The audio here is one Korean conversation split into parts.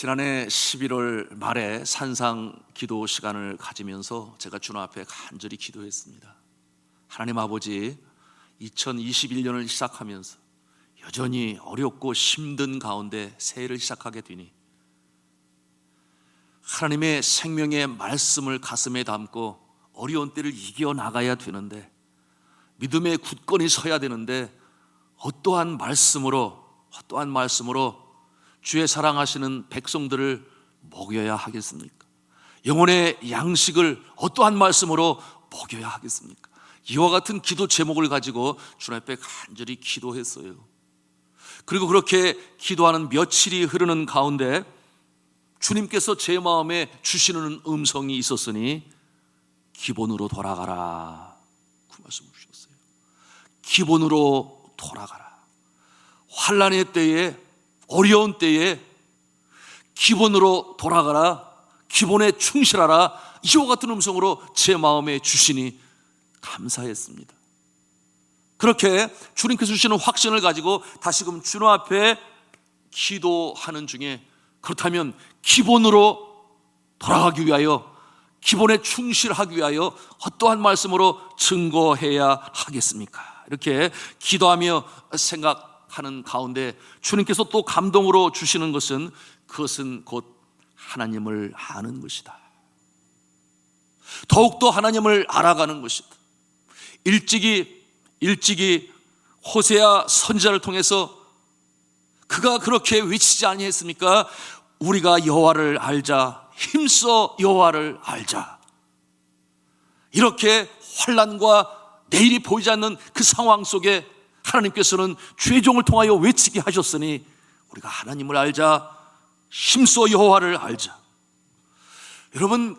지난해 11월 말에 산상 기도 시간을 가지면서 제가 주님 앞에 간절히 기도했습니다. 하나님 아버지, 2021년을 시작하면서 여전히 어렵고 힘든 가운데 새해를 시작하게 되니 하나님의 생명의 말씀을 가슴에 담고 어려운 때를 이겨나가야 되는데, 믿음의 굳건히 서야 되는데 어떠한 말씀으로 주의 사랑하시는 백성들을 먹여야 하겠습니까? 영혼의 양식을 어떠한 말씀으로 먹여야 하겠습니까? 이와 같은 기도 제목을 가지고 주님 앞에 간절히 기도했어요. 그리고 그렇게 기도하는 며칠이 흐르는 가운데 주님께서 제 마음에 주시는 음성이 있었으니 기본으로 돌아가라, 그 말씀을 주셨어요. 기본으로 돌아가라. 환난의 때에, 어려운 때에 기본으로 돌아가라, 기본에 충실하라, 이와 같은 음성으로 제 마음에 주시니 감사했습니다. 그렇게 주님께서 주시는 확신을 가지고 다시금 주님 앞에 기도하는 중에, 그렇다면 기본으로 돌아가기 위하여, 기본에 충실하기 위하여 어떠한 말씀으로 증거해야 하겠습니까? 이렇게 기도하며 생각하는 가운데 주님께서 또 감동으로 주시는 것은, 그것은 곧 하나님을 아는 것이다. 더욱더 하나님을 알아가는 것이다. 일찍이 호세아 선지자를 통해서 그가 그렇게 외치지 아니했습니까? 우리가 여호와를 알자, 힘써 여호와를 알자. 이렇게 환난과 내일이 보이지 않는 그 상황 속에 하나님께서는 죄종을 통하여 외치게 하셨으니 우리가 하나님을 알자, 힘써 여호와를 알자. 여러분,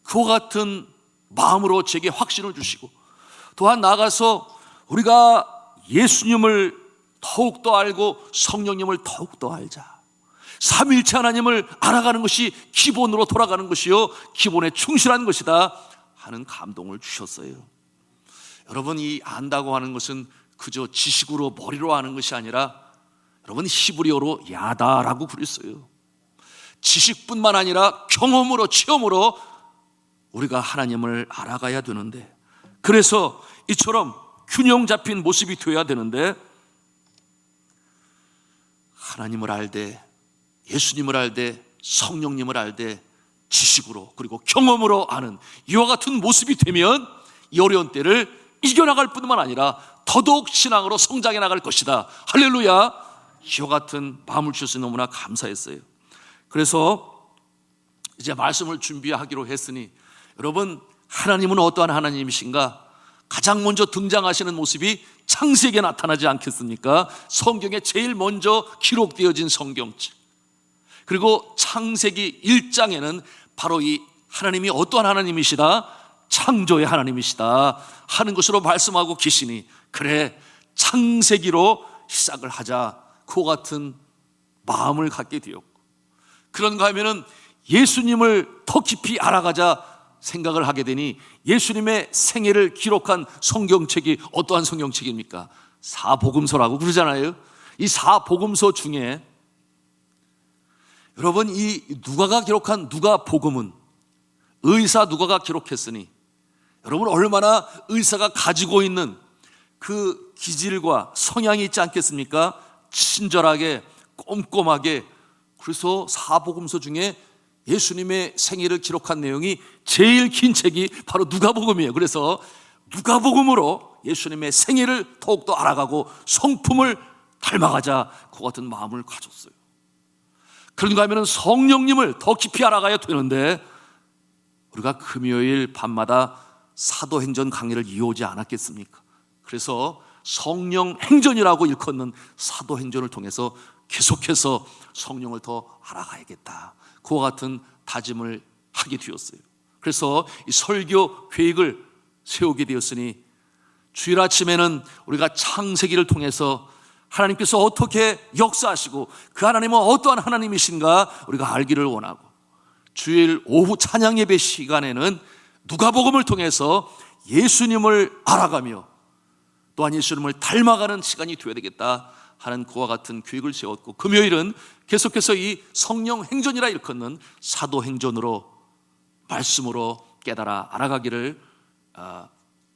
그와 같은 마음으로 제게 확신을 주시고, 또한 나아가서 우리가 예수님을 더욱더 알고 성령님을 더욱더 알자, 삼위일체 하나님을 알아가는 것이 기본으로 돌아가는 것이요, 기본에 충실한 것이다 하는 감동을 주셨어요. 여러분, 이 안다고 하는 것은 그저 지식으로, 머리로 아는 것이 아니라, 여러분, 히브리어로 야다라고 그랬어요. 지식뿐만 아니라 경험으로, 체험으로 우리가 하나님을 알아가야 되는데, 그래서 이처럼 균형 잡힌 모습이 되어야 되는데, 하나님을 알되, 예수님을 알되, 성령님을 알되, 지식으로 그리고 경험으로 아는 이와 같은 모습이 되면 이 어려운 때를 이겨나갈 뿐만 아니라 더더욱 신앙으로 성장해 나갈 것이다. 할렐루야. 이와 같은 마음을 주셔서 너무나 감사했어요. 그래서 이제 말씀을 준비하기로 했으니, 여러분, 하나님은 어떠한 하나님이신가? 가장 먼저 등장하시는 모습이 창세기에 나타나지 않겠습니까? 성경에 제일 먼저 기록되어진 성경책, 그리고 창세기 1장에는 바로 이 하나님이 어떠한 하나님이시다, 창조의 하나님이시다 하는 것으로 말씀하고 계시니, 그래, 창세기로 시작을 하자, 그와 같은 마음을 갖게 되었고, 그런가 하면은 예수님을 더 깊이 알아가자 생각을 하게 되니, 예수님의 생애를 기록한 성경책이 어떠한 성경책입니까? 사복음서라고 그러잖아요. 이 사복음서 중에 여러분, 이 누가가 기록한 누가복음은 의사 누가가 기록했으니, 여러분, 얼마나 의사가 가지고 있는 그 기질과 성향이 있지 않겠습니까? 친절하게, 꼼꼼하게. 그래서 사복음서 중에 예수님의 생애를 기록한 내용이 제일 긴 책이 바로 누가복음이에요. 그래서 누가복음으로 예수님의 생애를 더욱더 알아가고 성품을 닮아가자, 그 같은 마음을 가졌어요. 그런가 하면 성령님을 더 깊이 알아가야 되는데, 우리가 금요일 밤마다 사도행전 강의를 이어오지 않았겠습니까? 그래서 성령 행전이라고 일컫는 사도행전을 통해서 계속해서 성령을 더 알아가야겠다, 그와 같은 다짐을 하게 되었어요. 그래서 이 설교 계획을 세우게 되었으니, 주일 아침에는 우리가 창세기를 통해서 하나님께서 어떻게 역사하시고 그 하나님은 어떠한 하나님이신가 우리가 알기를 원하고, 주일 오후 찬양 예배 시간에는 누가복음을 통해서 예수님을 알아가며 또한 예수님을 닮아가는 시간이 되어야 되겠다 하는 그와 같은 계획을 세웠고, 금요일은 계속해서 이 성령 행전이라 일컫는 사도 행전으로 말씀으로 깨달아 알아가기를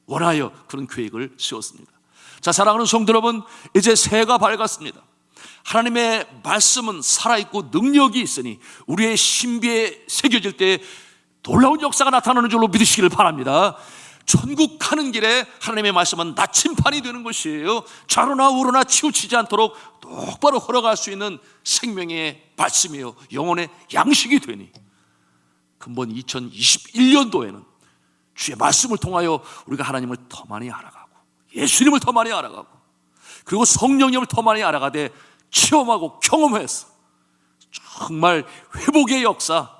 원하여 그런 계획을 세웠습니다. 자, 사랑하는 성도 여러분, 이제 새해가 밝았습니다. 하나님의 말씀은 살아있고 능력이 있으니 우리의 신비에 새겨질 때 놀라운 역사가 나타나는 줄로 믿으시기를 바랍니다. 천국 가는 길에 하나님의 말씀은 나침판이 되는 것이에요. 좌로나 우로나 치우치지 않도록 똑바로 걸어갈 수 있는 생명의 말씀이에요. 영혼의 양식이 되니 근본 2021년도에는 주의 말씀을 통하여 우리가 하나님을 더 많이 알아가고, 예수님을 더 많이 알아가고, 그리고 성령님을 더 많이 알아가되 체험하고 경험해서 정말 회복의 역사,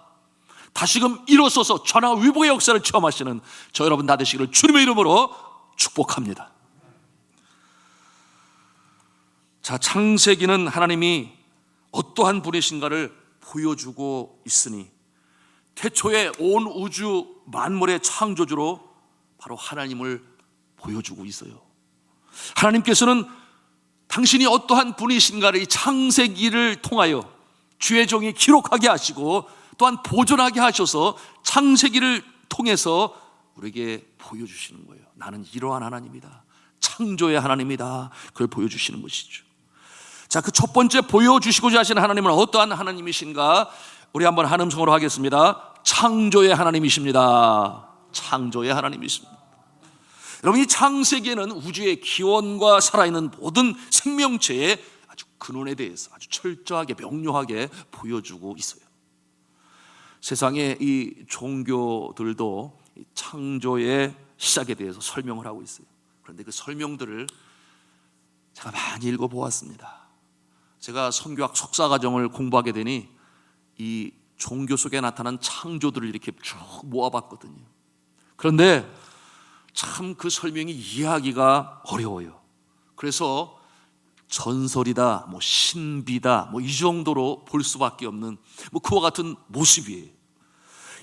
다시금 일어서서 전화 위복의 역사를 체험하시는 저 여러분 다 되시기를 주님의 이름으로 축복합니다. 자, 창세기는 하나님이 어떠한 분이신가를 보여주고 있으니 태초에 온 우주 만물의 창조주로 바로 하나님을 보여주고 있어요. 하나님께서는 당신이 어떠한 분이신가를 이 창세기를 통하여 주의 종이 기록하게 하시고 또한 보존하게 하셔서 창세기를 통해서 우리에게 보여주시는 거예요. 나는 이러한 하나님이다, 창조의 하나님이다, 그걸 보여주시는 것이죠. 자, 그 첫 번째 보여주시고자 하시는 하나님은 어떠한 하나님이신가? 우리 한번 한음성으로 하겠습니다. 창조의 하나님이십니다. 창조의 하나님이십니다. 여러분, 이 창세기에는 우주의 기원과 살아있는 모든 생명체의 아주 근원에 대해서 아주 철저하게 명료하게 보여주고 있어요. 세상의 이 종교들도 이 창조의 시작에 대해서 설명을 하고 있어요. 그런데 그 설명들을 제가 많이 읽어보았습니다. 제가 선교학 석사과정을 공부하게 되니 이 종교 속에 나타난 창조들을 이렇게 쭉 모아봤거든요. 그런데 참 그 설명이 이해하기가 어려워요. 그래서 전설이다, 신비다, 이 정도로 볼 수밖에 없는 그와 같은 모습이에요.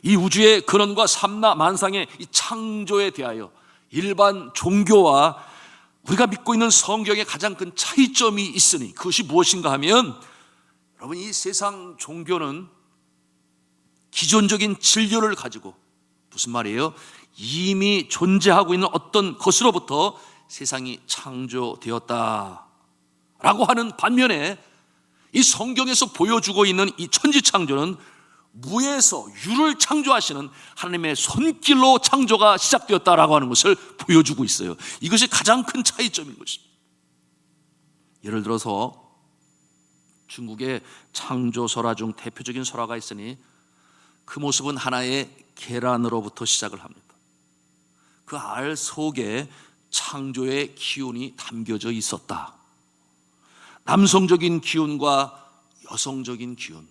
이 우주의 근원과 삼라 만상의 이 창조에 대하여 일반 종교와 우리가 믿고 있는 성경의 가장 큰 차이점이 있으니 그것이 무엇인가 하면, 여러분, 이 세상 종교는 기존적인 진료를 가지고, 무슨 말이에요? 이미 존재하고 있는 어떤 것으로부터 세상이 창조되었다 라고 하는 반면에, 이 성경에서 보여주고 있는 이 천지창조는 무에서 유를 창조하시는 하나님의 손길로 창조가 시작되었다라고 하는 것을 보여주고 있어요. 이것이 가장 큰 차이점인 것입니다. 예를 들어서 중국의 창조설화 중 대표적인 설화가 있으니 그 모습은 하나의 계란으로부터 시작을 합니다. 그 알 속에 창조의 기운이 담겨져 있었다. 남성적인 기운과 여성적인 기운,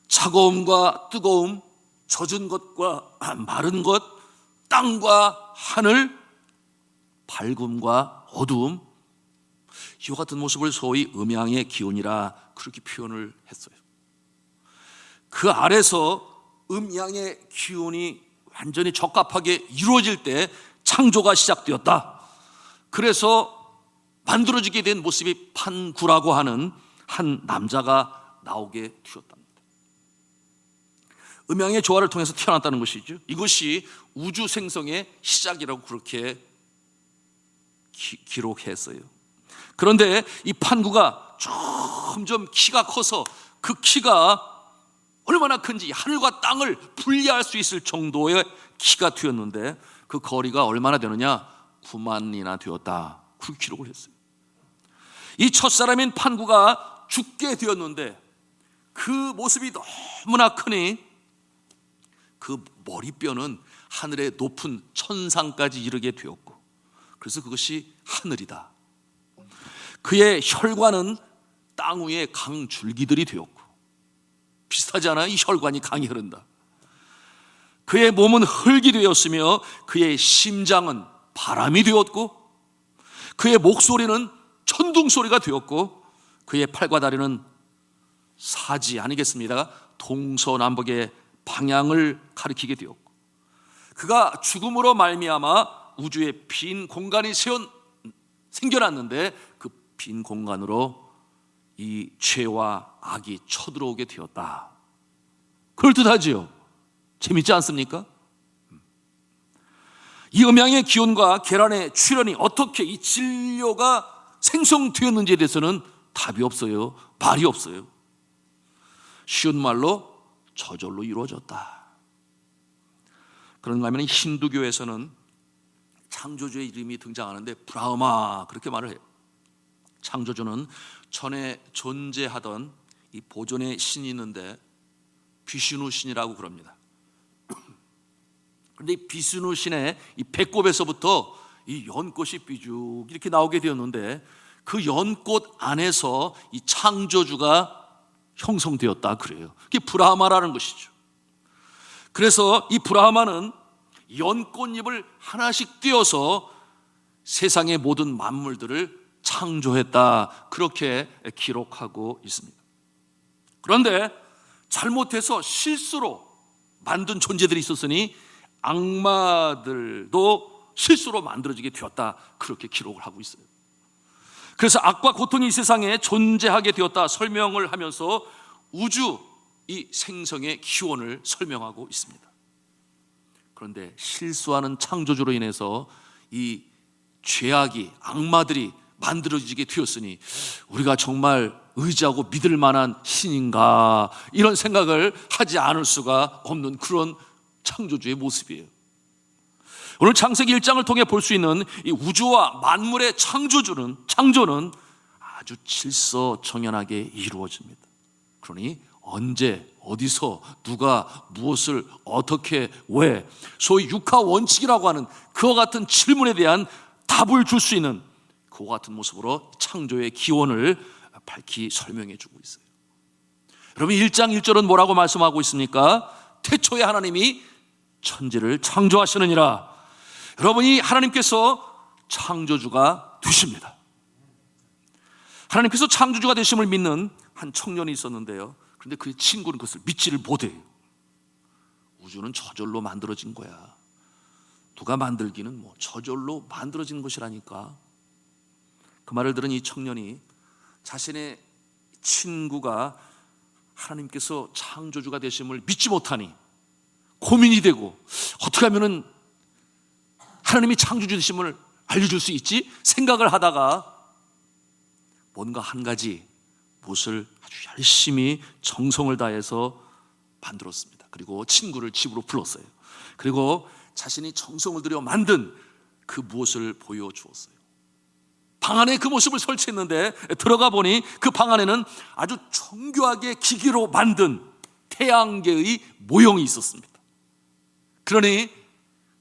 차가움과 뜨거움, 젖은 것과 마른 것, 땅과 하늘, 밝음과 어두움, 이와 같은 모습을 소위 음양의 기운이라 그렇게 표현을 했어요. 그 아래서 음양의 기운이 완전히 적합하게 이루어질 때 창조가 시작되었다. 그래서 만들어지게 된 모습이 판구라고 하는 한 남자가 나오게 되었답니다. 음양의 조화를 통해서 태어났다는 것이죠. 이것이 우주 생성의 시작이라고 그렇게 기록했어요. 그런데 이 판구가 점점 키가 커서 그 키가 얼마나 큰지 하늘과 땅을 분리할 수 있을 정도의 키가 되었는데, 그 거리가 얼마나 되느냐? 9만이나 되었다, 그렇게 기록을 했어요. 이 첫사람인 판구가 죽게 되었는데 그 모습이 너무나 크니 그 머리뼈는 하늘의 높은 천상까지 이르게 되었고, 그래서 그것이 하늘이다. 그의 혈관은 땅 위에 강줄기들이 되었고, 비슷하지 않아요? 이 혈관이 강이 흐른다. 그의 몸은 흙이 되었으며 그의 심장은 바람이 되었고, 그의 목소리는 천둥 소리가 되었고, 그의 팔과 다리는 사지 아니겠습니다? 동서남북의 방향을 가리키게 되었고, 그가 죽음으로 말미암아 우주에 빈 공간이 생겨났는데 그 빈 공간으로 이 죄와 악이 쳐들어오게 되었다. 그럴듯하지요? 재밌지 않습니까? 이 음양의 기원과 계란의 출현이 어떻게 이 진료가 생성되었는지에 대해서는 답이 없어요. 말이 없어요. 쉬운 말로 저절로 이루어졌다. 그런가 하면 힌두교에서는 창조주의 이름이 등장하는데 브라흐마 그렇게 말을 해요. 창조주는 전에 존재하던 이 보존의 신이 있는데 비슈누 신이라고 그럽니다. 그런데 이 비슈누 신의 이 배꼽에서부터 이 연꽃이 삐죽 이렇게 나오게 되었는데 그 연꽃 안에서 이 창조주가 형성되었다 그래요. 그게 브라흐마라는 것이죠. 그래서 이 브라흐마는 연꽃잎을 하나씩 띄어서 세상의 모든 만물들을 창조했다 그렇게 기록하고 있습니다. 그런데 잘못해서 실수로 만든 존재들이 있었으니 악마들도 실수로 만들어지게 되었다 그렇게 기록을 하고 있어요. 그래서 악과 고통이 이 세상에 존재하게 되었다 설명을 하면서 우주 이 생성의 기원을 설명하고 있습니다. 그런데 실수하는 창조주로 인해서 이 죄악이 악마들이 만들어지게 되었으니 우리가 정말 의지하고 믿을 만한 신인가 이런 생각을 하지 않을 수가 없는 그런 창조주의 모습이에요. 오늘 창세기 1장을 통해 볼 수 있는 이 우주와 만물의 창조는 아주 질서정연하게 이루어집니다. 그러니 언제 어디서 누가 무엇을 어떻게 왜 소위 육하 원칙이라고 하는 그와 같은 질문에 대한 답을 줄 수 있는 그와 같은 모습으로 창조의 기원을 밝히 설명해 주고 있어요. 여러분 1장 1절은 뭐라고 말씀하고 있습니까? 태초에 하나님이 천지를 창조하시느니라. 여러분이 하나님께서 창조주가 되십니다. 하나님께서 창조주가 되심을 믿는 한 청년이 있었는데요. 그런데 그 친구는 그것을 믿지를 못해요. 우주는 저절로 만들어진 거야. 누가 만들기는 뭐 저절로 만들어진 것이라니까. 그 말을 들은 이 청년이 자신의 친구가 하나님께서 창조주가 되심을 믿지 못하니 고민이 되고 어떻게 하면은 하나님이 창조주 되심을 알려줄 수 있지? 생각을 하다가 뭔가 한 가지 무엇을 아주 열심히 정성을 다해서 만들었습니다. 그리고 친구를 집으로 불렀어요. 그리고 자신이 정성을 들여 만든 그 무엇을 보여주었어요. 방 안에 그 모습을 설치했는데 들어가 보니 그 방 안에는 아주 정교하게 기계로 만든 태양계의 모형이 있었습니다. 그러니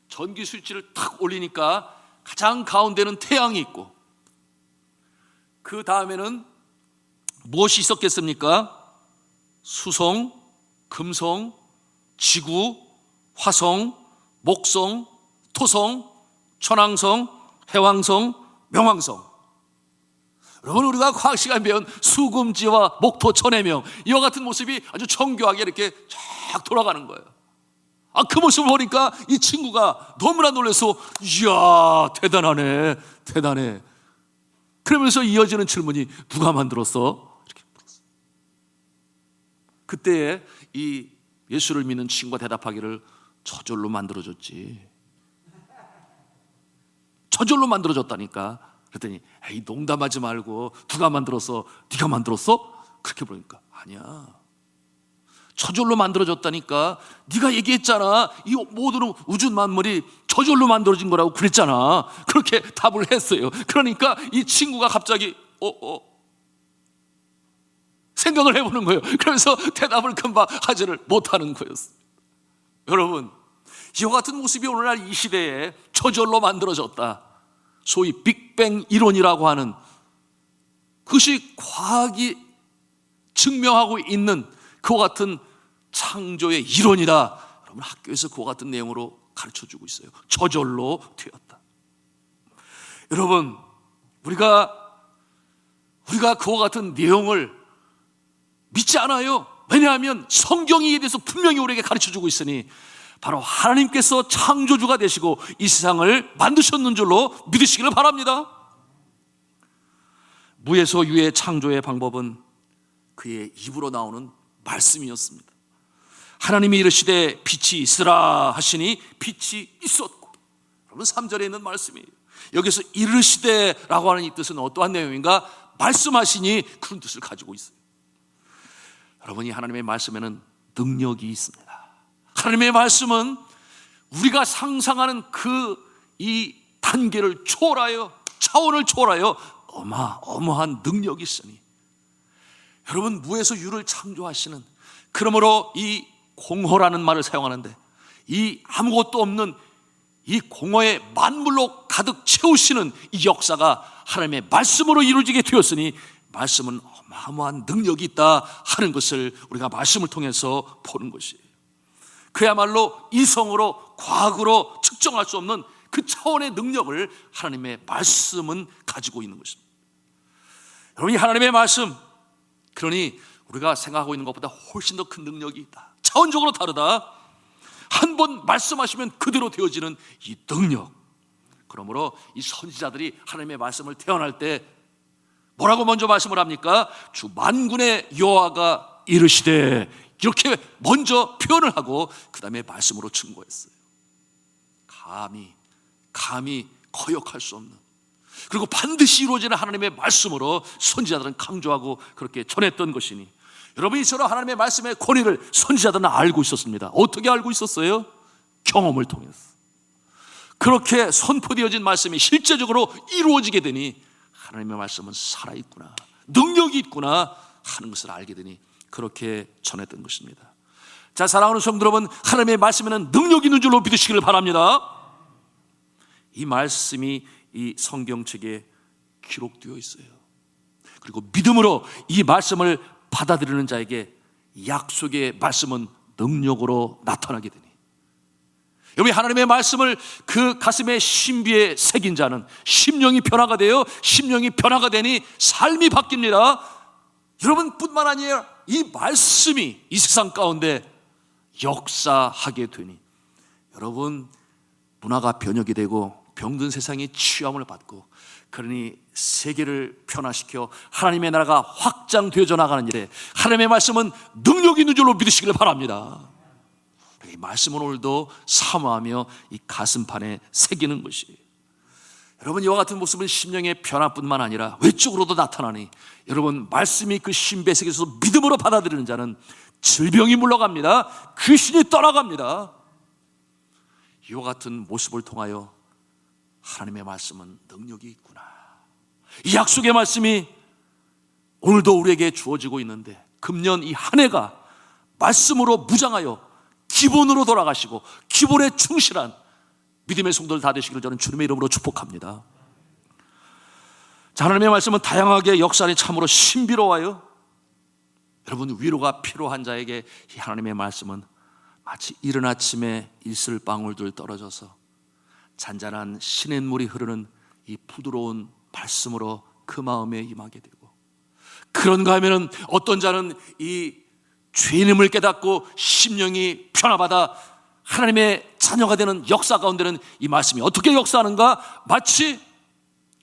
전기 스위치를 탁 올리니까 가장 가운데는 태양이 있고 그 다음에는 무엇이 있었겠습니까? 수성, 금성, 지구, 화성, 목성, 토성, 천왕성, 해왕성, 명왕성. 여러분 우리가 과학 시간 배운 수금지와 목토 천해명 이와 같은 모습이 아주 정교하게 이렇게 쫙 돌아가는 거예요. 그 모습을 보니까 이 친구가 너무나 놀라서 이야 대단하네 대단해. 그러면서 이어지는 질문이 누가 만들었어? 이렇게 물었어요. 그때에 이 예수를 믿는 친구가 대답하기를 저절로 만들어졌지. 저절로 만들어졌다니까. 그랬더니 에이 농담하지 말고 누가 만들었어? 네가 만들었어? 그렇게 보니까 아니야. 저절로 만들어졌다니까. 네가 얘기했잖아. 이 모든 우주 만물이 저절로 만들어진 거라고 그랬잖아. 그렇게 답을 했어요. 그러니까 이 친구가 갑자기 생각을 해보는 거예요. 그래서 대답을 금방 하지를 못하는 거였습니다. 여러분 이와 같은 모습이 오늘날 이 시대에 저절로 만들어졌다. 소위 빅뱅 이론이라고 하는 그것이 과학이 증명하고 있는 그와 같은 창조의 이론이다. 여러분 학교에서 그와 같은 내용으로 가르쳐주고 있어요. 저절로 되었다. 여러분 우리가 그와 같은 내용을 믿지 않아요. 왜냐하면 성경이 이에 대해서 분명히 우리에게 가르쳐주고 있으니 바로 하나님께서 창조주가 되시고 이 세상을 만드셨는 줄로 믿으시기를 바랍니다. 무에서 유의 창조의 방법은 그의 입으로 나오는 말씀이었습니다. 하나님이 이르시되 빛이 있으라 하시니 빛이 있었고. 여러분 3절에 있는 말씀이에요. 여기서 이르시되라고 하는 이 뜻은 어떠한 내용인가? 말씀하시니 그런 뜻을 가지고 있어요. 여러분이 하나님의 말씀에는 능력이 있습니다. 하나님의 말씀은 우리가 상상하는 이 단계를 초월하여, 차원을 초월하여 어마어마한 능력이 있으니, 여러분 무에서 유를 창조하시는, 그러므로 이 공허라는 말을 사용하는데 이 아무것도 없는 이 공허의 만물로 가득 채우시는 이 역사가 하나님의 말씀으로 이루어지게 되었으니 말씀은 어마어마한 능력이 있다 하는 것을 우리가 말씀을 통해서 보는 것이에요. 그야말로 이성으로 과학으로 측정할 수 없는 그 차원의 능력을 하나님의 말씀은 가지고 있는 것입니다. 여러분, 이 하나님의 말씀, 그러니 우리가 생각하고 있는 것보다 훨씬 더 큰 능력이 있다, 차원적으로 다르다. 한 번 말씀하시면 그대로 되어지는 이 능력. 그러므로 이 선지자들이 하나님의 말씀을 태어날 때 뭐라고 먼저 말씀을 합니까? 주 만군의 여호와가 이르시되, 이렇게 먼저 표현을 하고 그 다음에 말씀으로 증거했어요. 감히 거역할 수 없는, 그리고 반드시 이루어지는 하나님의 말씀으로 선지자들은 강조하고 그렇게 전했던 것이니, 여러분이 저런 하나님의 말씀의 권위를 선지자들은 알고 있었습니다. 어떻게 알고 있었어요? 경험을 통해서. 그렇게 선포되어진 말씀이 실제적으로 이루어지게 되니 하나님의 말씀은 살아있구나, 능력이 있구나 하는 것을 알게 되니 그렇게 전했던 것입니다. 자, 사랑하는 성도 여러분, 하나님의 말씀에는 능력이 있는 줄로 믿으시기를 바랍니다. 이 말씀이 이 성경책에 기록되어 있어요. 그리고 믿음으로 이 말씀을 받아들이는 자에게 약속의 말씀은 능력으로 나타나게 되니, 여기 하나님의 말씀을 그 가슴의 신비에 새긴 자는 심령이 변화가 되어, 심령이 변화가 되니 삶이 바뀝니다. 여러분뿐만 아니라 이 말씀이 이 세상 가운데 역사하게 되니, 여러분 문화가 변혁이 되고 병든 세상이 치유함을 받고, 그러니 세계를 변화시켜 하나님의 나라가 확장되어져 나가는 일에 하나님의 말씀은 능력이 있는 줄로 믿으시길 바랍니다. 이 말씀은 오늘도 사모하며 이 가슴판에 새기는 것이에요. 여러분, 이와 같은 모습은 심령의 변화뿐만 아니라 외적으로도 나타나니, 여러분 말씀이 그 신비에 새겨서 믿음으로 받아들이는 자는 질병이 물러갑니다. 귀신이 떠나갑니다. 이와 같은 모습을 통하여 하나님의 말씀은 능력이 있구나, 이 약속의 말씀이 오늘도 우리에게 주어지고 있는데, 금년 이 한 해가 말씀으로 무장하여 기본으로 돌아가시고 기본에 충실한 믿음의 성도들 다 되시기를 저는 주님의 이름으로 축복합니다. 자, 하나님의 말씀은 다양하게 역사하니 참으로 신비로워요. 여러분, 위로가 필요한 자에게 이 하나님의 말씀은 마치 이른 아침에 이슬방울들 떨어져서 잔잔한 시냇물이 흐르는 이 부드러운 말씀으로 그 마음에 임하게 되고, 그런가 하면은 어떤 자는 이 죄인임을 깨닫고 심령이 변화받아 하나님의 자녀가 되는 역사 가운데는 이 말씀이 어떻게 역사하는가? 마치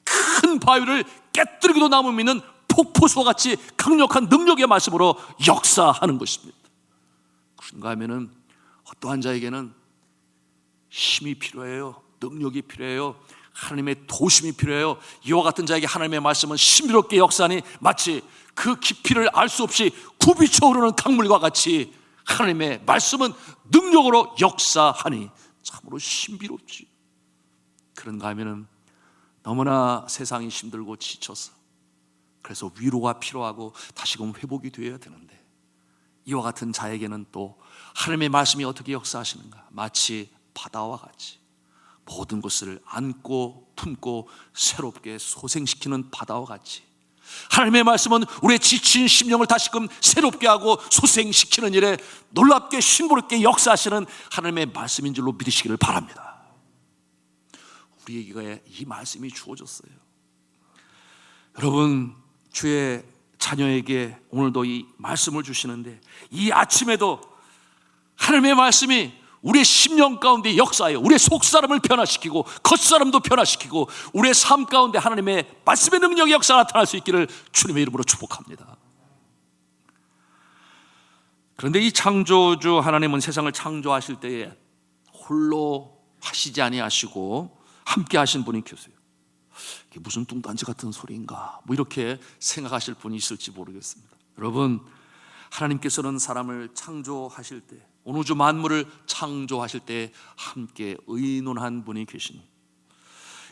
큰 바위를 깨뜨리기도 남을 믿는 폭포수와 같이 강력한 능력의 말씀으로 역사하는 것입니다. 그런가 하면은 어떠한 자에게는 힘이 필요해요, 능력이 필요해요, 하나님의 도심이 필요해요. 이와 같은 자에게 하나님의 말씀은 신비롭게 역사하니 마치 그 깊이를 알 수 없이 굽이쳐 오르는 강물과 같이 하나님의 말씀은 능력으로 역사하니 참으로 신비롭지. 그런가 하면은 너무나 세상이 힘들고 지쳐서, 그래서 위로가 필요하고 다시금 회복이 되어야 되는데, 이와 같은 자에게는 또 하나님의 말씀이 어떻게 역사하시는가? 마치 바다와 같이 모든 것을 안고 품고 새롭게 소생시키는 바다와 같이 하나님의 말씀은 우리의 지친 심령을 다시금 새롭게 하고 소생시키는 일에 놀랍게 신비롭게 역사하시는 하나님의 말씀인 줄로 믿으시기를 바랍니다. 우리에게 이 말씀이 주어졌어요. 여러분, 주의 자녀에게 오늘도 이 말씀을 주시는데, 이 아침에도 하나님의 말씀이 우리의 심령 가운데 역사하여 우리의 속사람을 변화시키고 겉사람도 변화시키고 우리의 삶 가운데 하나님의 말씀의 능력의 역사가 나타날 수 있기를 주님의 이름으로 축복합니다. 그런데 이 창조주 하나님은 세상을 창조하실 때에 홀로 하시지 아니하시고 함께 하신 분이 계세요. 이게 무슨 뚱딴지 같은 소리인가 뭐 이렇게 생각하실 분이 있을지 모르겠습니다. 여러분, 하나님께서는 사람을 창조하실 때, 온 우주 만물을 창조하실 때 함께 의논한 분이 계시니,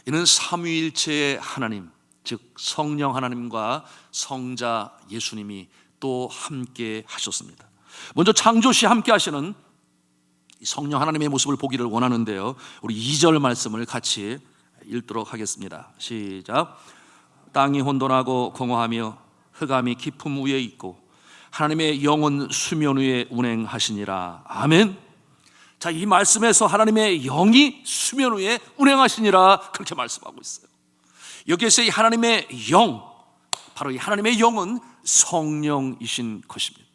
이는 삼위일체의 하나님, 즉 성령 하나님과 성자 예수님이 또 함께 하셨습니다. 먼저 창조 시 함께 하시는 성령 하나님의 모습을 보기를 원하는데요, 우리 2절 말씀을 같이 읽도록 하겠습니다. 시작. 땅이 혼돈하고 공허하며 흑암이 깊음 위에 있고 하나님의 영은 수면 위에 운행하시니라. 아멘. 자, 이 말씀에서 하나님의 영이 수면 위에 운행하시니라 그렇게 말씀하고 있어요. 여기에서 이 하나님의 영, 바로 이 하나님의 영은 성령이신 것입니다.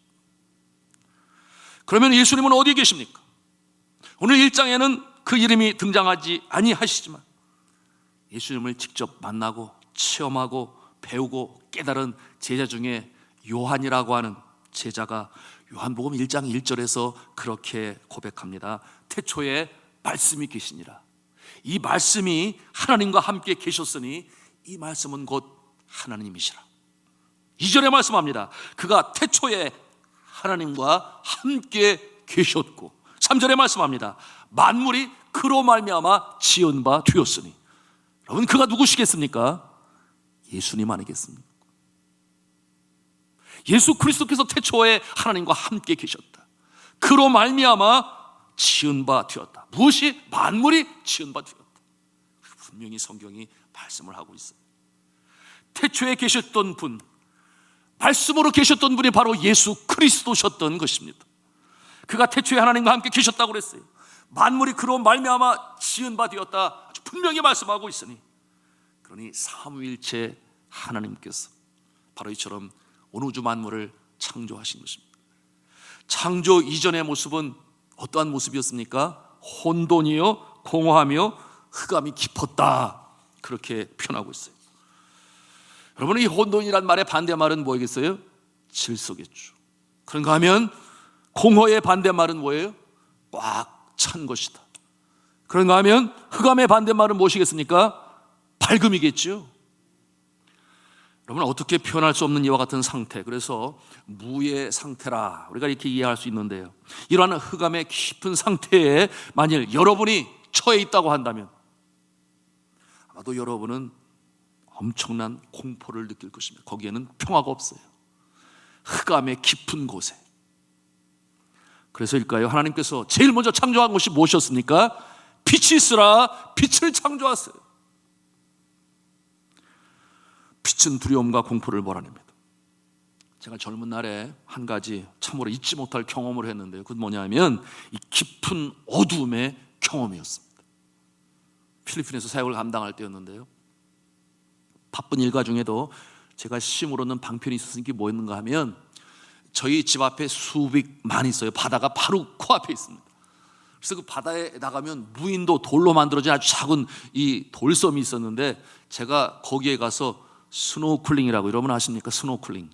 그러면 예수님은 어디에 계십니까? 오늘 1장에는 그 이름이 등장하지 아니하시지만 예수님을 직접 만나고 체험하고 배우고 깨달은 제자 중에 요한이라고 하는 제자가 요한복음 1장 1절에서 그렇게 고백합니다. 태초에 말씀이 계시니라. 이 말씀이 하나님과 함께 계셨으니 이 말씀은 곧 하나님이시라. 2절에 말씀합니다. 그가 태초에 하나님과 함께 계셨고, 3절에 말씀합니다. 만물이 그로 말미암아 지은 바 되었으니. 여러분, 그가 누구시겠습니까? 예수님 아니겠습니까? 예수 그리스도께서 태초에 하나님과 함께 계셨다. 그로 말미암아 지은 바 되었다. 무엇이? 만물이 지은 바 되었다. 분명히 성경이 말씀을 하고 있어요. 태초에 계셨던 분, 말씀으로 계셨던 분이 바로 예수 그리스도셨던 것입니다. 그가 태초에 하나님과 함께 계셨다고 그랬어요. 만물이 그로 말미암아 지은 바 되었다. 아주 분명히 말씀하고 있으니, 그러니 삼위일체 하나님께서 바로 이처럼 온 우주 만물을 창조하신 것입니다. 창조 이전의 모습은 어떠한 모습이었습니까? 혼돈이요 공허하며 흑암이 깊었다, 그렇게 표현하고 있어요. 여러분, 이 혼돈이란 말의 반대말은 뭐겠어요? 질서겠죠. 그런가 하면 공허의 반대말은 뭐예요? 꽉 찬 것이다. 그런가 하면 흑암의 반대말은 무엇이겠습니까? 밝음이겠죠. 여러분, 어떻게 표현할 수 없는 이와 같은 상태, 그래서 무의 상태라 우리가 이렇게 이해할 수 있는데요, 이러한 흑암의 깊은 상태에 만일 여러분이 처해 있다고 한다면 아마도 여러분은 엄청난 공포를 느낄 것입니다. 거기에는 평화가 없어요. 흑암의 깊은 곳에. 그래서일까요? 하나님께서 제일 먼저 창조한 것이 무엇이었습니까? 빛이 있으라 빛을 창조하세요. 빛은 두려움과 공포를 몰아냅니다. 제가 젊은 날에 한 가지 참으로 잊지 못할 경험을 했는데요, 그건 뭐냐면 이 깊은 어두움의 경험이었습니다. 필리핀에서 사역을 감당할 때였는데요, 바쁜 일과 중에도 제가 심으로는 방편이 있었으니 뭐였는가 하면 저희 집 앞에 수빅 많이 있어요. 바다가 바로 코앞에 있습니다. 그래서 그 바다에 나가면 무인도 돌로 만들어진 아주 작은 이 돌섬이 있었는데, 제가 거기에 가서 스노클링이라고, 여러분 아십니까? 스노클링.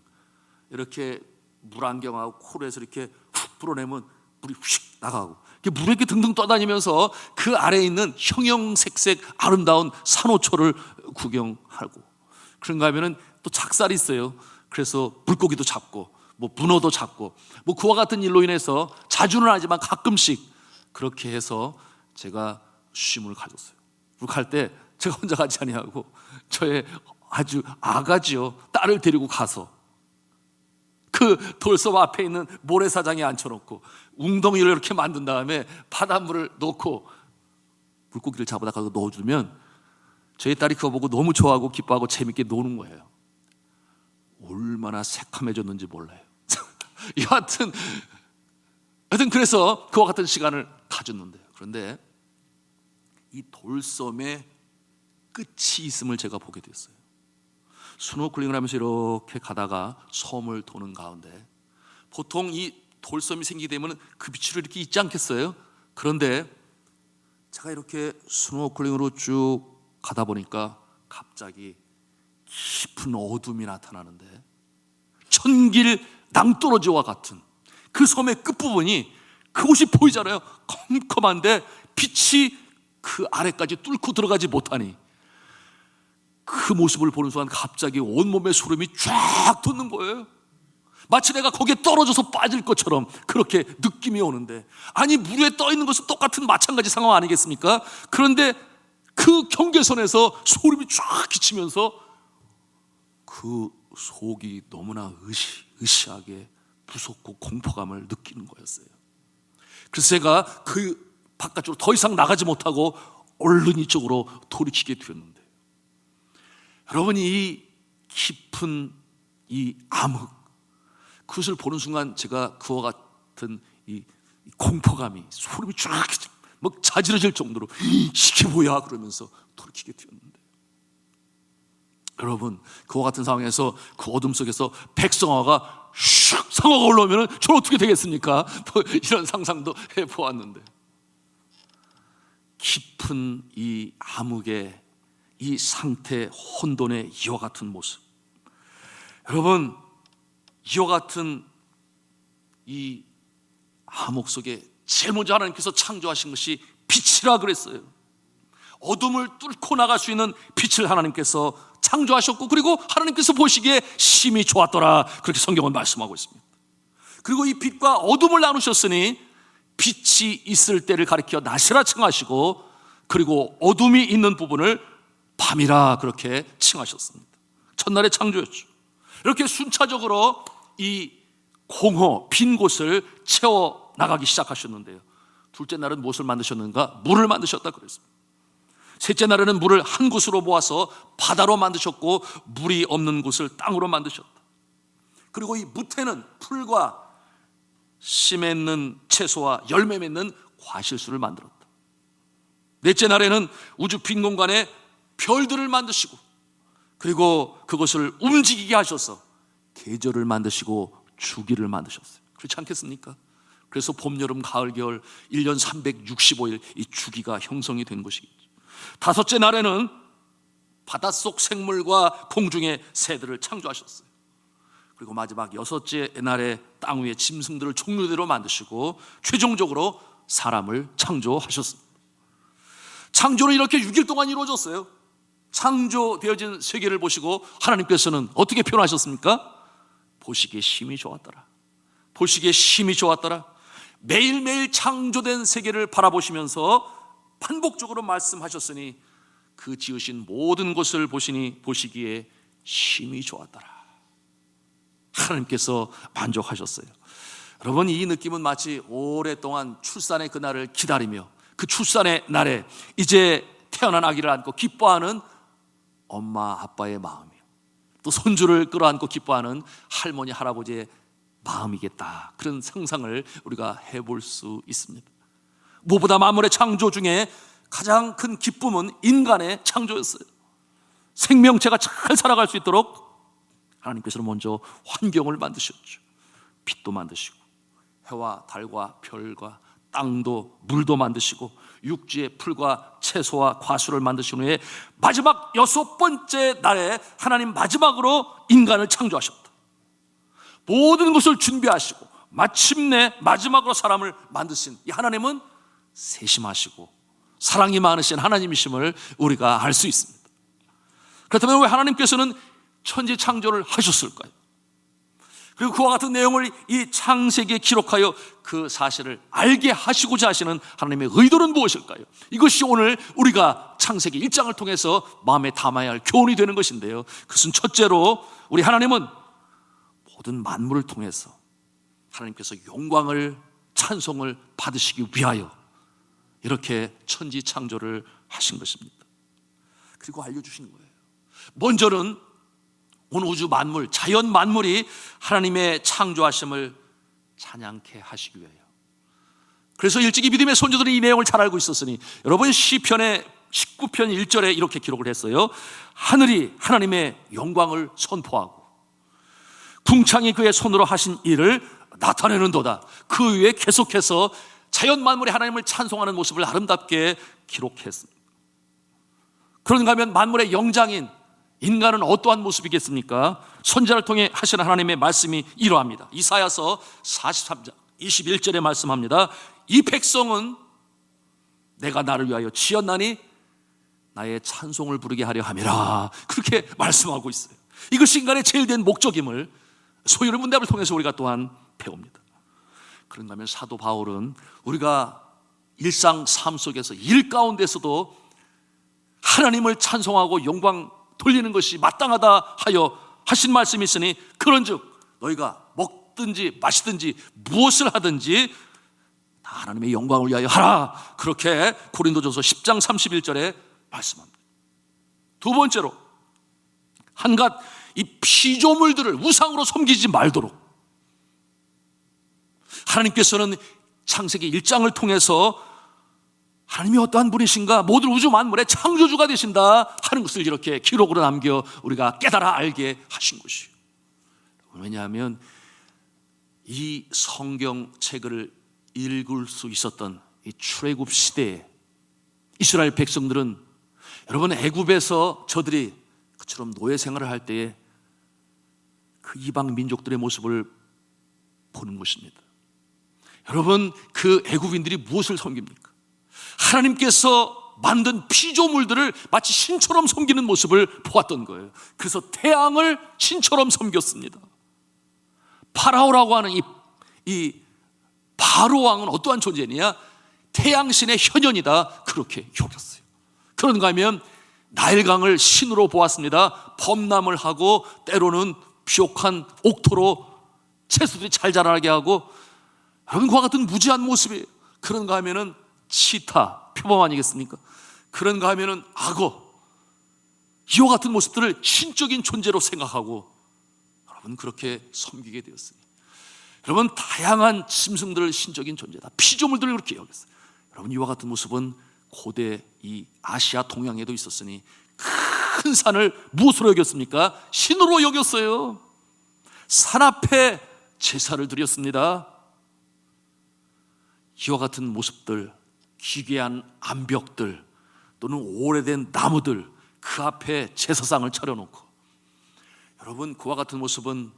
이렇게 물안경하고 코로 해서 이렇게 훅 불어내면 물이 휙 나가고, 물에 이렇게 등등 떠다니면서 그 아래에 있는 형형색색 아름다운 산호초를 구경하고, 그런가 하면은 또 작살이 있어요. 그래서 물고기도 잡고 뭐 문어도 잡고 뭐 그와 같은 일로 인해서 자주는 아니지만 가끔씩 그렇게 해서 제가 쉼을 가졌어요. 갈 때 제가 혼자 가지 아니하고 저의 아주 아가지요 딸을 데리고 가서 그 돌섬 앞에 있는 모래사장에 앉혀놓고 웅덩이를 이렇게 만든 다음에 바닷물을 넣고 물고기를 잡아다가 넣어주면 저희 딸이 그거 보고 너무 좋아하고 기뻐하고 재밌게 노는 거예요. 얼마나 새카매졌는지 몰라요. 여하튼 그래서 그와 같은 시간을 가졌는데요, 그런데 이 돌섬의 끝이 있음을 제가 보게 됐어요. 스노클링을 하면서 이렇게 가다가 섬을 도는 가운데 보통 이 돌섬이 생기게 되면 그 빛으로 이렇게 있지 않겠어요? 그런데 제가 이렇게 스노클링으로 쭉 가다 보니까 갑자기 깊은 어둠이 나타나는데, 천길 낭떠러지와 같은 그 섬의 끝부분이, 그곳이 보이잖아요. 컴컴한데 빛이 그 아래까지 뚫고 들어가지 못하니, 그 모습을 보는 순간 갑자기 온몸에 소름이 쫙 돋는 거예요. 마치 내가 거기에 떨어져서 빠질 것처럼 그렇게 느낌이 오는데, 아니 물 위에 떠 있는 것은 똑같은 마찬가지 상황 아니겠습니까? 그런데 그 경계선에서 소름이 쫙 끼치면서 그 속이 너무나 으시하게 무섭고 공포감을 느끼는 거였어요. 그래서 제가 그 바깥으로 더 이상 나가지 못하고 얼른 이쪽으로 돌이키게 되었는데, 여러분, 이 깊은 이 암흑, 그것을 보는 순간 제가 그와 같은 이 공포감이, 소름이 쫙 막 자지러질 정도로 이게 뭐야 그러면서 돌이키게 되었는데, 여러분, 그와 같은 상황에서 그 어둠 속에서 백성화가 슉 상어가 올라오면 저는 어떻게 되겠습니까? 뭐 이런 상상도 해보았는데, 깊은 이 암흑의 이 상태, 혼돈의 이와 같은 모습, 여러분, 이와 같은 이 암흑 속에 제일 먼저 하나님께서 창조하신 것이 빛이라 그랬어요. 어둠을 뚫고 나갈 수 있는 빛을 하나님께서 창조하셨고, 그리고 하나님께서 보시기에 심히 좋았더라, 그렇게 성경은 말씀하고 있습니다. 그리고 이 빛과 어둠을 나누셨으니 빛이 있을 때를 가리켜 낮이라 칭하시고, 그리고 어둠이 있는 부분을 밤이라 그렇게 칭하셨습니다. 첫날의 창조였죠. 이렇게 순차적으로 이 공허, 빈 곳을 채워 나가기 시작하셨는데요, 둘째 날은 무엇을 만드셨는가? 물을 만드셨다 그랬습니다. 셋째 날에는 물을 한 곳으로 모아서 바다로 만드셨고, 물이 없는 곳을 땅으로 만드셨다. 그리고 이 무태는 풀과 씨 맺는 채소와 열매 맺는 과실수를 만들었다. 넷째 날에는 우주 빈 공간에 별들을 만드시고, 그리고 그것을 움직이게 하셔서 계절을 만드시고 주기를 만드셨어요. 그렇지 않겠습니까? 그래서 봄, 여름, 가을, 겨울 1년 365일 이 주기가 형성이 된 것이겠죠. 다섯째 날에는 바닷속 생물과 공중의 새들을 창조하셨어요. 그리고 마지막 여섯째 날에 땅 위에 짐승들을 종류대로 만드시고 최종적으로 사람을 창조하셨습니다. 창조는 이렇게 6일 동안 이루어졌어요. 창조되어진 세계를 보시고 하나님께서는 어떻게 표현하셨습니까? 보시기에 심히 좋았더라. 보시기에 심히 좋았더라. 매일매일 창조된 세계를 바라보시면서 반복적으로 말씀하셨으니 그 지으신 모든 것을 보시기에 심히 좋았더라. 하나님께서 만족하셨어요. 여러분, 이 느낌은 마치 오랫동안 출산의 그날을 기다리며 그 출산의 날에 이제 태어난 아기를 안고 기뻐하는 엄마 아빠의 마음이요, 또 손주를 끌어안고 기뻐하는 할머니 할아버지의 마음이겠다, 그런 상상을 우리가 해볼 수 있습니다. 무엇보다 만물의 창조 중에 가장 큰 기쁨은 인간의 창조였어요. 생명체가 잘 살아갈 수 있도록 하나님께서는 먼저 환경을 만드셨죠. 빛도 만드시고 해와 달과 별과 땅도 물도 만드시고 육지의 풀과 채소와 과수를 마시신 후에 마지막 6번째 날에 하나님 마지막으로 인간을 창조하셨다. 모든 것을 준비하시고 마침내 마지막으로 사람을 만드신 이 하나님은 세심하시고 사랑이 많으신 하나님이심을 우리가 알 수 있습니다. 그렇다면 왜 하나님께서는 천지 창조를 하셨을까요? 그리고 그와 같은 내용을 이 창세기에 기록하여 그 사실을 알게 하시고자 하시는 하나님의 의도는 무엇일까요? 이것이 오늘 우리가 창세기 1장을 통해서 마음에 담아야 할 교훈이 되는 것인데요, 그것은 첫째로 우리 하나님은 모든 만물을 통해서 하나님께서 영광을, 찬송을 받으시기 위하여 이렇게 천지 창조를 하신 것입니다. 그리고 알려주신 거예요. 먼저는 온 우주 만물, 자연 만물이 하나님의 창조하심을 찬양케 하시기 위하여. 그래서 일찍이 믿음의 선조들이 이 내용을 잘 알고 있었으니 여러분, 시편의 19편 1절에 이렇게 기록을 했어요. 하늘이 하나님의 영광을 선포하고 궁창이 그의 손으로 하신 일을 나타내는도다. 그 위에 계속해서 자연 만물의 하나님을 찬송하는 모습을 아름답게 기록했습니다. 그런가 하면 만물의 영장인 인간은 어떠한 모습이겠습니까? 선지자를 통해 하시는 하나님의 말씀이 이러합니다. 이사야서 43장 21절에 말씀합니다. 이 백성은 내가 나를 위하여 지었나니 나의 찬송을 부르게 하려 함이라, 그렇게 말씀하고 있어요. 이것이 인간의 제일 된 목적임을 소유의 문답을 통해서 우리가 또한 배웁니다. 그런가 하면 사도 바울은 우리가 일상 삶 속에서 일 가운데서도 하나님을 찬송하고 영광 돌리는 것이 마땅하다 하여 하신 말씀이 있으니 그런즉 너희가 먹든지 마시든지 무엇을 하든지 다 하나님의 영광을 위하여 하라, 그렇게 고린도전서 10장 31절에 말씀합니다. 두 번째로, 한갓 이 피조물들을 우상으로 섬기지 말도록 하나님께서는 창세기 1장을 통해서 하나님이 어떠한 분이신가, 모든 우주 만물의 창조주가 되신다 하는 것을 이렇게 기록으로 남겨 우리가 깨달아 알게 하신 것이에요. 왜냐하면 이 성경책을 읽을 수 있었던 이 출애굽 시대에 이스라엘 백성들은, 여러분, 애굽에서 저들이 그처럼 노예 생활을 할 때에 그 이방 민족들의 모습을 보는 것입니다. 여러분, 그 애굽인들이 무엇을 섬깁니까? 하나님께서 만든 피조물들을 마치 신처럼 섬기는 모습을 보았던 거예요. 그래서 태양을 신처럼 섬겼습니다. 파라오라고 하는 이 바로 왕은 어떠한 존재냐? 태양신의 현현이다, 그렇게 여겼어요. 그런가 하면 나일강을 신으로 보았습니다. 범람을 하고 때로는 비옥한 옥토로 채소들이 잘 자라게 하고, 여러분, 그와 같은 무지한 모습이에요. 그런가 하면은 치타, 표범 아니겠습니까? 그런가 하면은 악어, 이와 같은 모습들을 신적인 존재로 생각하고 여러분 그렇게 섬기게 되었으니, 여러분, 다양한 짐승들을 신적인 존재다, 피조물들을 그렇게 여겼어요. 여러분, 이와 같은 모습은 고대 이 아시아 동양에도 있었으니 큰 산을 무엇으로 여겼습니까? 신으로 여겼어요. 산 앞에 제사를 드렸습니다. 이와 같은 모습들, 기괴한 암벽들 또는 오래된 나무들, 그 앞에 제사상을 차려놓고, 여러분, 그와 같은 모습은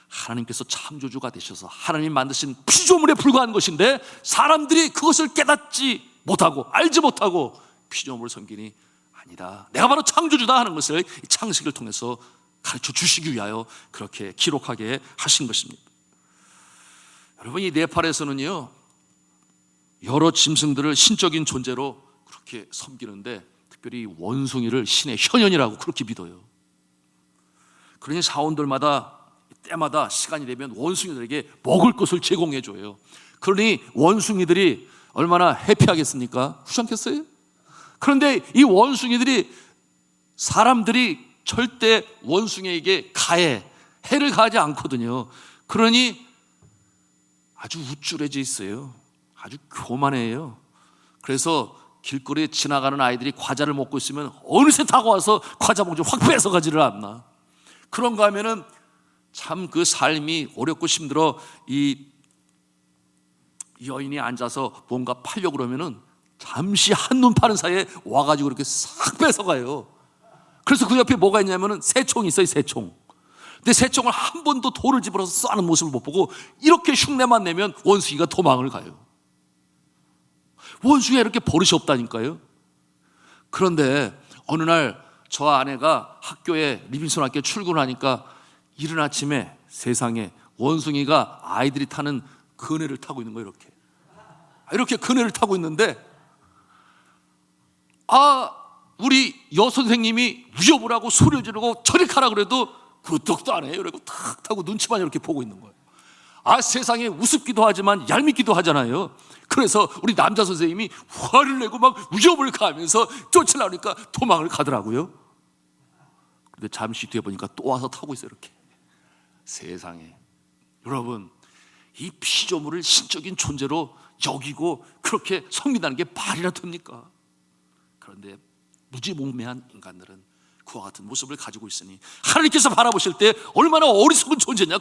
하나님께서 창조주가 되셔서 하나님 만드신 피조물에 불과한 것인데 사람들이 그것을 깨닫지 못하고 알지 못하고 피조물을 섬기니 아니다, 내가 바로 창조주다 하는 것을 이 창세기를 통해서 가르쳐 주시기 위하여 그렇게 기록하게 하신 것입니다. 여러분, 이 네팔에서는요 여러 짐승들을 신적인 존재로 그렇게 섬기는데 특별히 원숭이를 신의 현현이라고 그렇게 믿어요. 그러니 사원들마다 때마다 시간이 되면 원숭이들에게 먹을 것을 제공해 줘요. 그러니 원숭이들이 얼마나 해피하겠습니까? 그렇지 않겠어요? 그런데 이 원숭이들이, 사람들이 절대 원숭이에게 해를 가하지 않거든요. 그러니 아주 우쭐해져 있어요. 아주 교만해요. 그래서 길거리에 지나가는 아이들이 과자를 먹고 있으면 어느새 다가와서 과자 봉지 확 뺏어가지를 않나. 그런가 하면은 참 그 삶이 어렵고 힘들어 이 여인이 앉아서 뭔가 팔려고 그러면은 잠시 한눈 파는 사이에 와가지고 이렇게 싹 뺏어가요. 그래서 그 옆에 뭐가 있냐면은 새총이 있어요, 새총. 근데 새총을 한 번도 돌을 집어서 쏴는 모습을 못 보고 이렇게 흉내만 내면 원숭이가 도망을 가요. 원숭이가 이렇게 버릇이 없다니까요. 그런데 어느 날 저 아내가 학교에, 리빙스톤 학교에 출근하니까 이른 아침에 세상에 원숭이가 아이들이 타는 그네를 타고 있는 거예요. 이렇게 그네를 타고 있는데, 우리 여선생님이 위협을 하고 소리를 지르고 저리 가라 그래도 끄떡도 안 해요. 그리고 탁 타고 눈치만 이렇게 보고 있는 거예요. 세상에 우습기도 하지만 얄밉기도 하잖아요. 그래서 우리 남자 선생님이 화를 내고 막 위협을 가하면서 쫓으려니까 도망을 가더라고요. 근데 잠시 뒤에 보니까 또 와서 타고 있어요. 이렇게. 세상에, 여러분, 이 피조물을 신적인 존재로 여기고 그렇게 섬긴다는 게 말이나 됩니까? 그런데 무지몽매한 인간들은 그와 같은 모습을 가지고 있으니 하나님께서 바라보실 때 얼마나 어리석은 존재냐.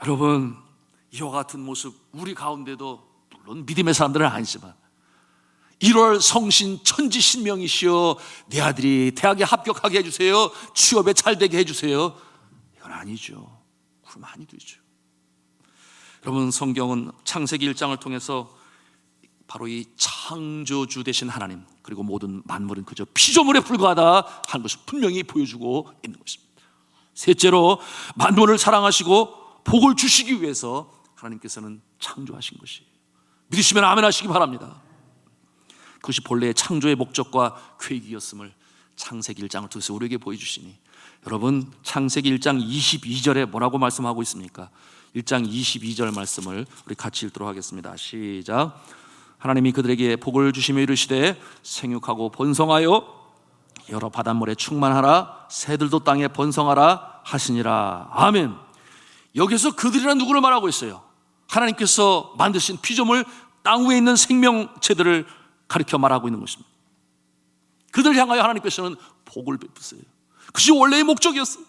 여러분, 이와 같은 모습 우리 가운데도 물론 믿음의 사람들은 아니지만 1월 성신 천지 신명이시여 내 아들이 대학에 합격하게 해주세요, 취업에 잘 되게 해주세요, 이건 아니죠. 그러면 아니 되죠. 여러분, 성경은 창세기 1장을 통해서 바로 이 창조주 되신 하나님, 그리고 모든 만물은 그저 피조물에 불과하다 하는 것을 분명히 보여주고 있는 것입니다. 셋째로, 만물을 사랑하시고 복을 주시기 위해서 하나님께서는 창조하신 것이에요. 믿으시면 아멘 하시기 바랍니다. 그것이 본래의 창조의 목적과 계획이었음을 창세기 1장을 통해서 우리에게 보여주시니, 여러분, 창세기 1장 22절에 뭐라고 말씀하고 있습니까? 1장 22절 말씀을 우리 같이 읽도록 하겠습니다. 시작. 하나님이 그들에게 복을 주시며 이르시되 생육하고 번성하여 여러 바닷물에 충만하라, 새들도 땅에 번성하라 하시니라. 아멘. 여기서 그들이란 누구를 말하고 있어요? 하나님께서 만드신 피조물, 땅 위에 있는 생명체들을 가리켜 말하고 있는 것입니다. 그들을 향하여 하나님께서는 복을 베푸세요. 그것이 원래의 목적이었어요.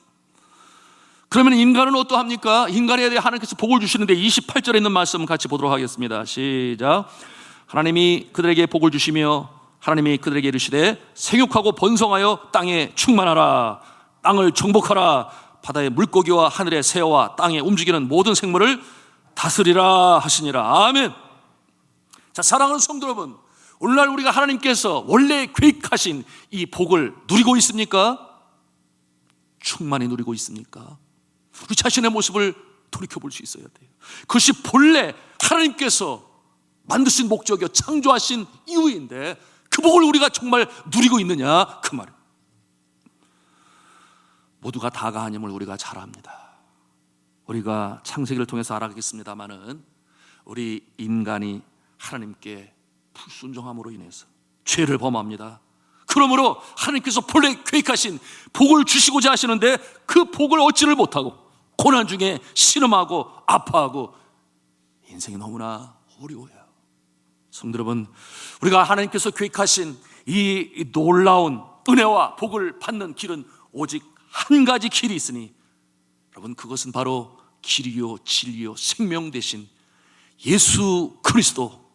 그러면 인간은 어떠합니까? 인간에 대해 하나님께서 복을 주시는데 28절에 있는 말씀 같이 보도록 하겠습니다. 시작. 하나님이 그들에게 복을 주시며 하나님이 그들에게 이르시되 생육하고 번성하여 땅에 충만하라, 땅을 정복하라, 바다의 물고기와 하늘의 새와 땅에 움직이는 모든 생물을 다스리라 하시니라. 아멘. 자, 사랑하는 성도 여러분, 오늘날 우리가 하나님께서 원래 계획하신 이 복을 누리고 있습니까? 충만히 누리고 있습니까? 우리 자신의 모습을 돌이켜볼 수 있어야 돼요. 그것이 본래 하나님께서 만드신 목적이요, 창조하신 이유인데 그 복을 우리가 정말 누리고 있느냐, 그 말이에요. 모두가 다가 아님을 우리가 잘 압니다. 우리가 창세기를 통해서 알아가겠습니다마는 우리 인간이 하나님께 불순종함으로 인해서 죄를 범합니다. 그러므로 하나님께서 본래 계획하신 복을 주시고자 하시는데 그 복을 얻지를 못하고 고난 중에 신음하고 아파하고 인생이 너무나 어려워요. 성도 여러분, 우리가 하나님께서 계획하신 이 놀라운 은혜와 복을 받는 길은 오직 한 가지 길이 있으니, 여러분, 그것은 바로 길이요 진리요 생명 되신 예수 그리스도,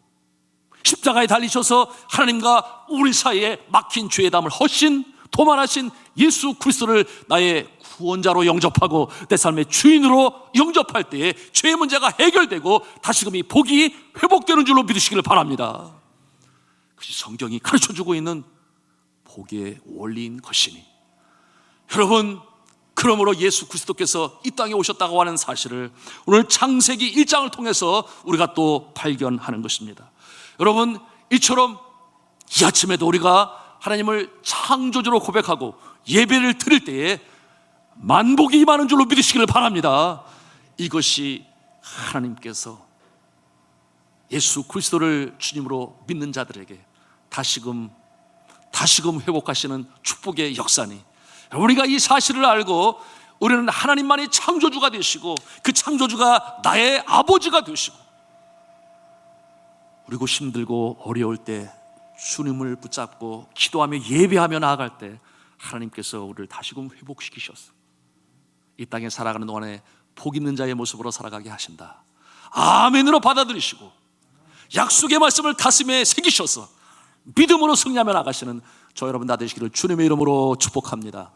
십자가에 달리셔서 하나님과 우리 사이에 막힌 죄의 담을 헛신 도만하신 예수 그리스도를 나의 구원자로 영접하고 내 삶의 주인으로 영접할 때에 죄의 문제가 해결되고 다시금 이 복이 회복되는 줄로 믿으시기를 바랍니다. 그것이 성경이 가르쳐주고 있는 복의 원리인 것이니, 여러분, 그러므로 예수 그리스도께서 이 땅에 오셨다고 하는 사실을 오늘 창세기 1장을 통해서 우리가 또 발견하는 것입니다. 여러분, 이처럼 이 아침에도 우리가 하나님을 창조주로 고백하고 예배를 드릴 때에 만복이 임하는 줄로 믿으시기를 바랍니다. 이것이 하나님께서 예수 그리스도를 주님으로 믿는 자들에게 다시금 회복하시는 축복의 역사니, 우리가 이 사실을 알고 우리는 하나님만이 창조주가 되시고 그 창조주가 나의 아버지가 되시고, 그리고 힘들고 어려울 때 주님을 붙잡고 기도하며 예배하며 나아갈 때 하나님께서 우리를 다시금 회복시키셨어. 이 땅에 살아가는 동안에 복 있는 자의 모습으로 살아가게 하신다. 아멘으로 받아들이시고 약속의 말씀을 가슴에 새기셔서 믿음으로 승리하며 나가시는 저 여러분 다 되시기를 주님의 이름으로 축복합니다.